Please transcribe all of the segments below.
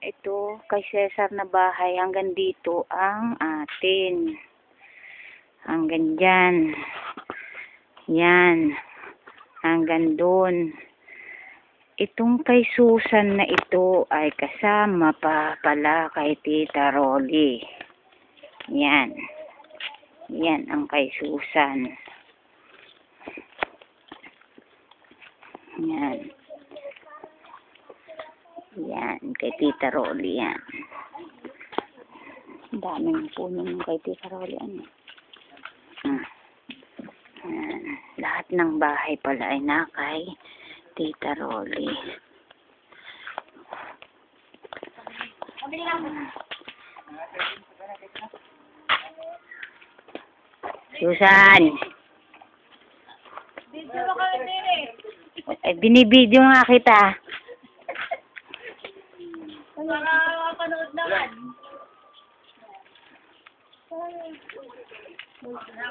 Ito, kay Cesar na bahay, hanggang dito ang atin. Hanggang dyan. Yan. Hanggang doon. Itong kay Susan na ito ay kasama pa pala kay Tita Rolly. Yan. Yan ang kay Susan. Yan. Yan, kay Tita Rolly yan. Daming puno ng kay Tita Rolly. Ano? Yan. Lahat ng bahay pala ay na kay Tita Rolly. Susan! Binibidyo nga kita. Nakakapanood naman.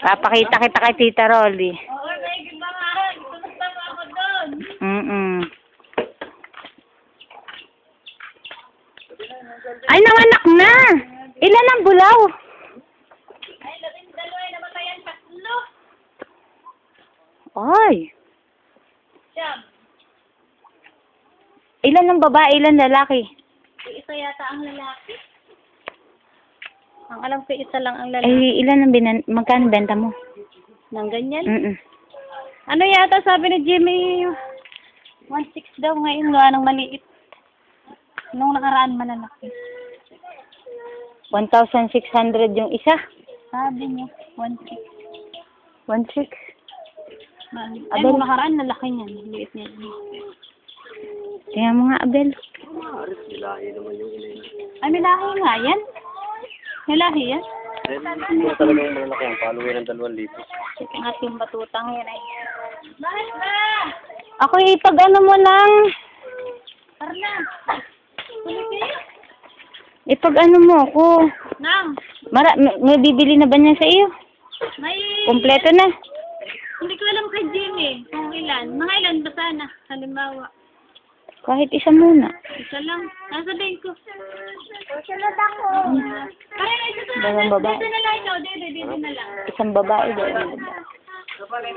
Papakita kita kay Tita Rolly. Oo, may gibangahan. Tulog lang ako doon. Ay, nanganak na! Ilan ang bulaw? Ay, labing dalawa ay namatayan. Tatlo. Ay! Siyam. Ilan ang babae, ilan lalaki? Isa yata ang lalaki. Ang alam ko isa lang ang lalaki. Ay, ilan ang magkano benta mo? Nang ganyan? Ano yata sabi ni Jimmy? 1.6 daw ngayon nga nang maliit. Nung nakaraan malalaki. 1,600 yung isa. Sabi niya, 1.6. 1,600. Ay, nung nakaraan lalaki niyan. Liit niya. Tingnan mo nga, Abel. Ay, may lahi nga yan. May lahi yan. Hindi talagang malalaki ang following ng 2,000. Ang ating batutang yan ay. Bakit ba? Ako ipag-ano mo lang. Karna. Ipag-ano mo ako. Nang. May bibili na ba niya sa iyo? May. Kompleto na. Hindi ko alam kay Jimmy kung ilan. Mga ilan ba sana? Halimbawa. Kahit isa muna. Isa lang. Sasabihin ko. Sunod ako. Kaya na isa sa Dalawang babae. dito na lang ikaw. Dito na lang. Isang babae doon. Babae.